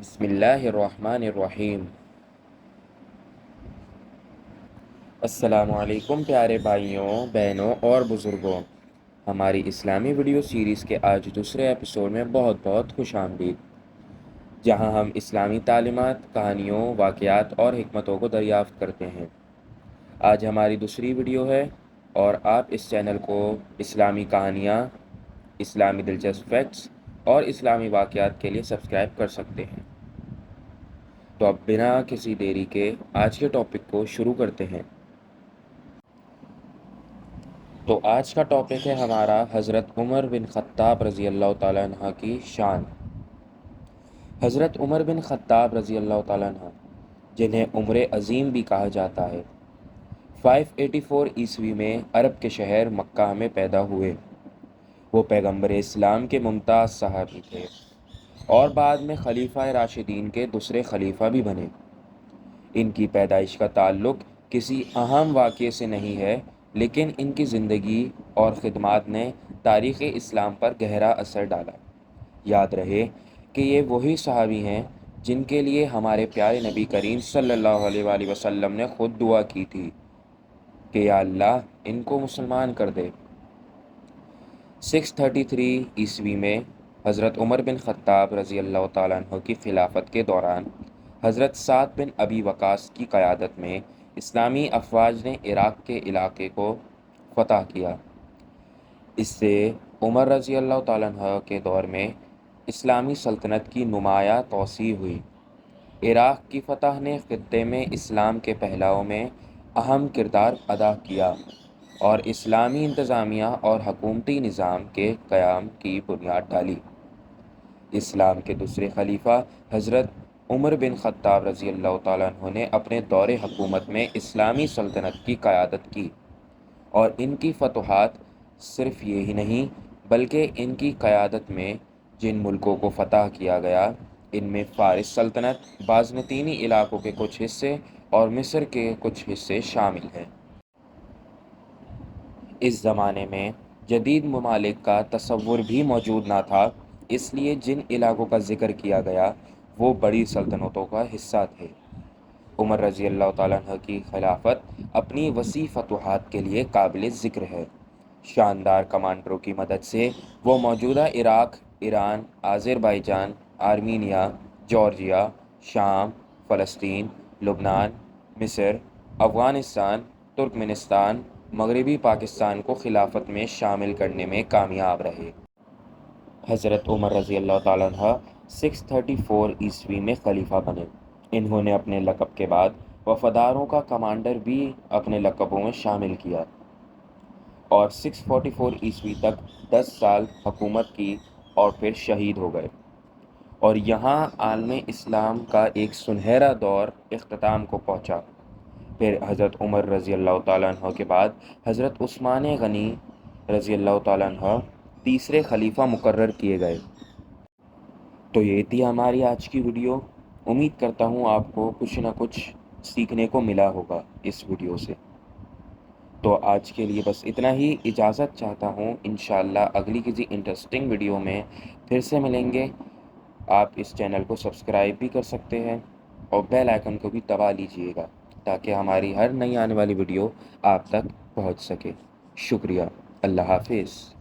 بسم اللہ الرحمن الرحیم۔ السلام علیکم پیارے بھائیوں، بہنوں اور بزرگوں۔ ہماری اسلامی ویڈیو سیریز کے آج دوسرے ایپیسوڈ میں بہت بہت خوش آمدید، جہاں ہم اسلامی تعلیمات، کہانیوں، واقعات اور حکمتوں کو دریافت کرتے ہیں۔ آج ہماری دوسری ویڈیو ہے اور آپ اس چینل کو اسلامی کہانیاں، اسلامی دلچسپ فیکٹس اور اسلامی واقعات کے لیے سبسکرائب کر سکتے ہیں۔ تو اب بنا کسی دیری کے آج کے ٹاپک کو شروع کرتے ہیں۔ تو آج کا ٹاپک ہے ہمارا حضرت عمر بن خطاب رضی اللہ تعالیٰ عنہ کی شان۔ حضرت عمر بن خطاب رضی اللہ تعالیٰ عنہ، جنہیں عمر عظیم بھی کہا جاتا ہے، 584 عیسوی میں عرب کے شہر مکہ میں پیدا ہوئے۔ وہ پیغمبر اسلام کے ممتاز صحابی تھے اور بعد میں خلیفہ راشدین کے دوسرے خلیفہ بھی بنے۔ ان کی پیدائش کا تعلق کسی اہم واقعے سے نہیں ہے، لیکن ان کی زندگی اور خدمات نے تاریخ اسلام پر گہرا اثر ڈالا۔ یاد رہے کہ یہ وہی صحابی ہیں جن کے لیے ہمارے پیارے نبی کریم صلی اللہ علیہ وآلہ وسلم نے خود دعا کی تھی کہ یا اللہ ان کو مسلمان کر دے۔ 633 عیسوی میں حضرت عمر بن خطاب رضی اللہ تعالیٰ عنہ کی خلافت کے دوران حضرت سعد بن ابی وقاص کی قیادت میں اسلامی افواج نے عراق کے علاقے کو فتح کیا۔ اس سے عمر رضی اللہ تعالیٰ عنہ کے دور میں اسلامی سلطنت کی نمایاں توسیع ہوئی۔ عراق کی فتح نے خطے میں اسلام کے پھیلاؤ میں اہم کردار ادا کیا اور اسلامی انتظامیہ اور حکومتی نظام کے قیام کی بنیاد ڈالی۔ اسلام کے دوسرے خلیفہ حضرت عمر بن خطاب رضی اللہ تعالیٰ عنہ نے اپنے دور حکومت میں اسلامی سلطنت کی قیادت کی، اور ان کی فتوحات صرف یہی نہیں بلکہ ان کی قیادت میں جن ملکوں کو فتح کیا گیا ان میں فارس سلطنت، بازنطینی علاقوں کے کچھ حصے اور مصر کے کچھ حصے شامل ہیں۔ اس زمانے میں جدید ممالک کا تصور بھی موجود نہ تھا، اس لیے جن علاقوں کا ذکر کیا گیا وہ بڑی سلطنتوں کا حصہ تھے۔ عمر رضی اللہ تعالیٰ عنہ کی خلافت اپنی وسیع فتوحات کے لیے قابل ذکر ہے۔ شاندار کمانڈروں کی مدد سے وہ موجودہ عراق، ایران، آذربائیجان، آرمینیا، جارجیا، شام، فلسطین، لبنان، مصر، افغانستان، ترکمنستان، مغربی پاکستان کو خلافت میں شامل کرنے میں کامیاب رہے۔ حضرت عمر رضی اللہ تعالیٰ عنہ 634 عیسوی میں خلیفہ بنے۔ انہوں نے اپنے لقب کے بعد وفاداروں کا کمانڈر بھی اپنے لقبوں میں شامل کیا اور 644 عیسوی تک 10 سال حکومت کی اور پھر شہید ہو گئے، اور یہاں عالم اسلام کا ایک سنہرا دور اختتام کو پہنچا۔ پھر حضرت عمر رضی اللہ تعالیٰ عنہ کے بعد حضرت عثمان غنی رضی اللہ تعالیٰ عنہ تیسرے خلیفہ مقرر کیے گئے۔ تو یہ تھی ہماری آج کی ویڈیو۔ امید کرتا ہوں آپ کو کچھ نہ کچھ سیکھنے کو ملا ہوگا اس ویڈیو سے۔ تو آج کے لیے بس اتنا ہی، اجازت چاہتا ہوں۔ انشاءاللہ اگلی کسی انٹرسٹنگ ویڈیو میں پھر سے ملیں گے۔ آپ اس چینل کو سبسکرائب بھی کر سکتے ہیں اور بیل آئیکن کو بھی دبا لیجئے گا تاکہ ہماری ہر نئی آنے والی ویڈیو آپ تک پہنچ سکے۔ شکریہ۔ اللہ حافظ۔